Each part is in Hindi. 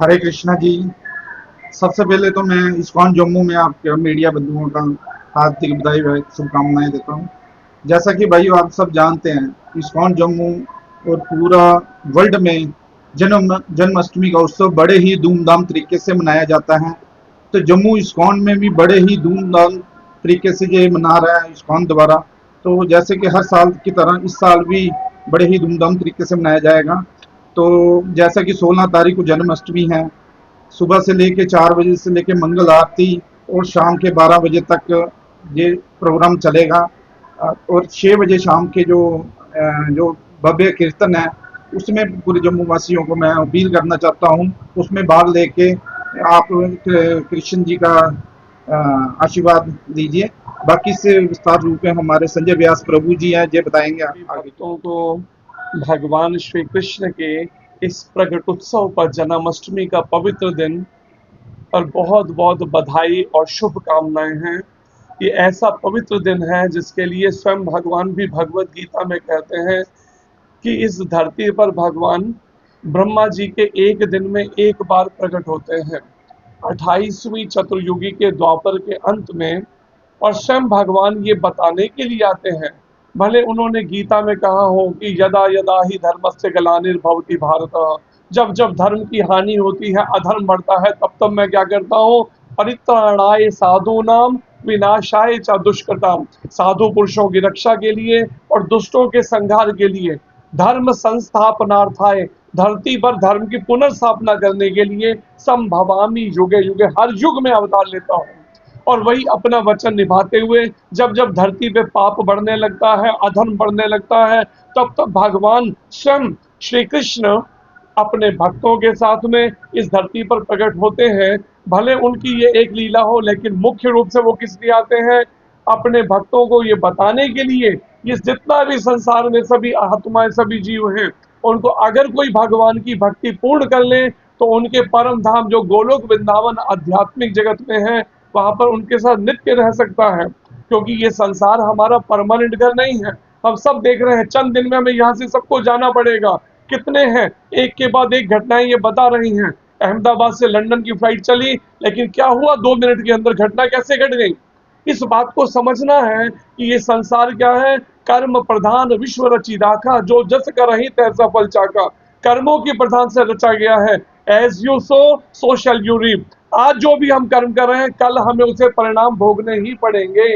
हरे कृष्णा जी। सबसे पहले तो मैं इस्कॉन जम्मू में आपके मीडिया बंधुओं का हार्दिक बधाई व शुभकामनाएं देता हूँ। जैसा कि भाइयों आप सब जानते हैं, इस्कॉन जम्मू और पूरा वर्ल्ड में जन्माष्टमी का उत्सव बड़े ही धूमधाम तरीके से मनाया जाता है। तो जम्मू इस्कॉन में भी बड़े ही धूमधाम तरीके से ये मना रहा है इस्कॉन द्वारा। तो जैसे कि हर साल की तरह इस साल भी बड़े ही धूमधाम तरीके से मनाया जाएगा। तो जैसा कि 16 तारीख को जन्माष्टमी है, सुबह से लेके 4 बजे से लेके मंगल आरती और शाम के 12 बजे तक ये प्रोग्राम चलेगा। और 6 बजे शाम के जो भव्य कीर्तन है, उसमें पूरे जम्मू वासियों को मैं अपील करना चाहता हूँ, उसमें भाग लेके आप कृष्ण जी का आशीर्वाद लीजिए। बाकी से विस्तार रूप में हमारे संजय व्यास प्रभु जी हैं, ये बताएंगे सभी आगे। भक्तों को भगवान श्री कृष्ण के इस प्रकट उत्सव पर जन्माष्टमी का पवित्र दिन पर बहुत बहुत बधाई और शुभकामनाएं हैं। ये ऐसा पवित्र दिन है जिसके लिए स्वयं भगवान भी भगवत गीता में कहते हैं कि इस धरती पर भगवान ब्रह्मा जी के एक दिन में एक बार प्रकट होते हैं, 28वीं चतुर्युगी के द्वापर के अंत में। और स्वयं भगवान ये बताने के लिए आते हैं, भले उन्होंने गीता में कहा हो कि यदा यदा ही धर्मस्य ग्लानिर्भवति भारत, जब जब धर्म की हानि होती है, अधर्म बढ़ता है, तब तब मैं क्या करता हूँ, परित्राणाय साधूनाम विनाशाय च दुष्कृताम, साधु पुरुषों की रक्षा के लिए और दुष्टों के संहार के लिए, धर्म संस्थापनार्थाय, धरती पर धर्म की पुनर्स्थापना करने के लिए, संभवामी युगे युगे, हर युग में अवतार लेता हूँ। और वही अपना वचन निभाते हुए जब जब धरती पे पाप बढ़ने लगता है, अधर्म बढ़ने लगता है, तब तब भगवान स्वयं श्री कृष्ण अपने भक्तों के साथ में इस धरती पर प्रकट होते हैं। भले उनकी ये एक लीला हो, लेकिन मुख्य रूप से वो किस लिए आते हैं, अपने भक्तों को ये बताने के लिए, ये जितना भी संसार में सभी आत्माएं सभी जीव हैं, उनको अगर कोई भगवान की भक्ति पूर्ण कर ले तो उनके परम धाम जो गोलोक वृंदावन आध्यात्मिक जगत में है, वहां पर उनके साथ नित्य रह सकता है। क्योंकि ये संसार हमारा परमानेंट घर नहीं है। हम सब देख रहे हैं, चंद दिन में हमें यहाँ से सबको जाना पड़ेगा। कितने हैं, एक के बाद एक घटनाएं ये बता रही हैं। अहमदाबाद से लंदन की फ्लाइट चली, लेकिन क्या हुआ, 2 मिनट के अंदर घटना कैसे घट गई। इस बात को समझना है कि ये संसार क्या है, कर्म प्रधान विश्व रची राखा, जो जस करहि तैसा फल चाका। कर्मों के प्रधान से रचा गया है। As you sow shall you reap. आज जो भी हम कर्म कर रहे हैं, कल हमें उसे परिणाम भोगने ही पड़ेंगे।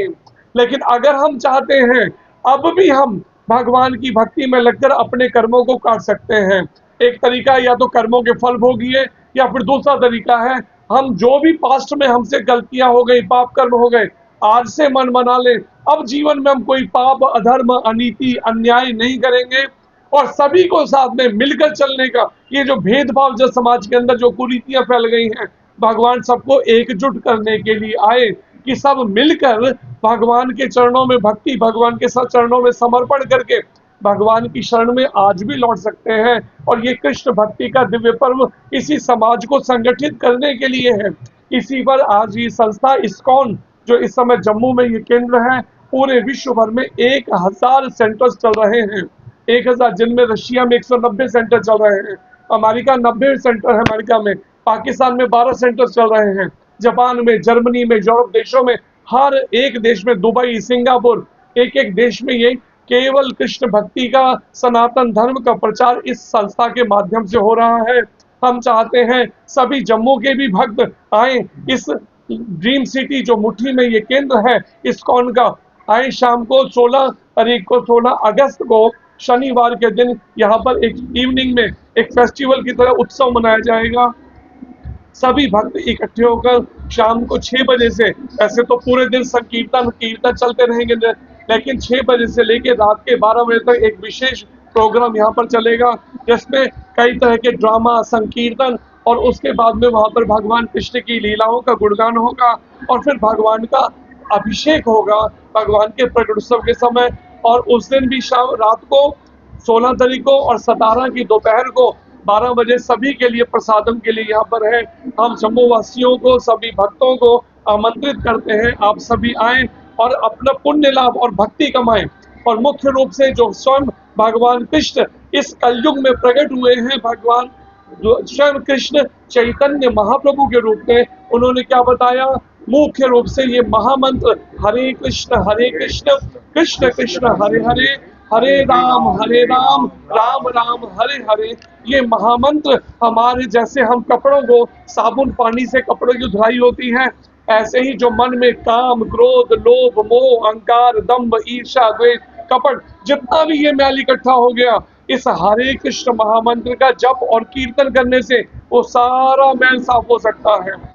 लेकिन अगर हम चाहते हैं, अब भी हम भगवान की भक्ति में लगकर अपने कर्मों को काट सकते हैं। एक तरीका या तो कर्मों के फल भोगिए, या फिर दूसरा तरीका है, हम जो भी पास्ट में हमसे गलतियां हो गई, पाप कर्म हो गए, आज से मन बना ले, अब जीवन में हम कोई पाप, अधर्म, अनीति, अन्याय नहीं करेंगे। और सभी को साथ में मिलकर चलने का, ये जो भेदभाव जो समाज के अंदर जो कुरीतियां फैल गई हैं, भगवान सबको एकजुट करने के लिए आए कि सब मिलकर भगवान के चरणों में भक्ति, भगवान के साथ चरणों में समर्पण करके भगवान की शरण में आज भी लौट सकते हैं। और ये कृष्ण भक्ति का दिव्य पर्व इसी समाज को संगठित करने के लिए है। इसी पर आज ये संस्था इस्कॉन, जो इस समय जम्मू में ये केंद्र है, पूरे विश्व भर में 1000 सेंटर्स चल रहे हैं। 1000, जिनमें रशिया में 190 सेंटर चल रहे हैं, अमेरिका 90 सेंटर है अमेरिका में, पाकिस्तान में 12 सेंटर चल रहे हैं, जापान में, जर्मनी में, यूरोप देशों में, हर एक देश में, दुबई, सिंगापुर, एक एक देश में ये केवल कृष्ण भक्ति का, सनातन धर्म का प्रचार इस संस्था के माध्यम से हो रहा है। हम चाहते हैं सभी जम्मू के भी भक्त आए, इस ड्रीम सिटी जो मुट्ठी में ये केंद्र है इस्कॉन का, आए शाम को 16 तारीख को, 16 अगस्त को, शनिवार के दिन यहाँ पर एक इवनिंग में एक फेस्टिवल की तरह उत्सव मनाया जाएगा। सभी भक्त इकट्ठे होकर शाम को 6 बजे से, ऐसे तो पूरे दिन संकीर्तन कीर्तन चलते रहेंगे, लेकिन 6 बजे से लेकर रात के 12 बजे तक एक विशेष प्रोग्राम यहाँ पर चलेगा, जिसमें कई तरह के ड्रामा, संकीर्तन, और उसके बाद में वहां पर भगवान कृष्ण की लीलाओं का गुणगान होगा, और फिर भगवान का अभिषेक होगा भगवान के प्रकट उत्सव के समय। और उस दिन भी शाम रात को 16 तारीख को और 17 की दोपहर को 12 बजे सभी के लिए प्रसादम के लिए यहाँ पर है। हम जम्मू वासियों को, सभी भक्तों को आमंत्रित करते हैं, आप सभी आए और अपना पुण्य लाभ और भक्ति कमाएं। और मुख्य रूप से जो स्वयं भगवान कृष्ण इस कलयुग में प्रकट हुए हैं, भगवान स्वयं कृष्ण चैतन्य महाप्रभु के रूप में उन्होंने क्या बताया? मुख्य रूप से ये महामंत्र हरे कृष्ण कृष्ण कृष्ण हरे हरे, हरे राम राम राम हरे हरे। ये महामंत्र हमारे, जैसे हम कपड़ों को साबुन पानी से कपड़ों की धुलाई होती है, ऐसे ही जो मन में काम, क्रोध, लोभ, मोह, अहंकार, दंभ, ईर्ष्या, द्वेष, कपट, जितना भी ये मैल इकट्ठा हो गया, इस हरे कृष्ण महामंत्र का जप और कीर्तन करने से वो सारा मैल साफ हो सकता है।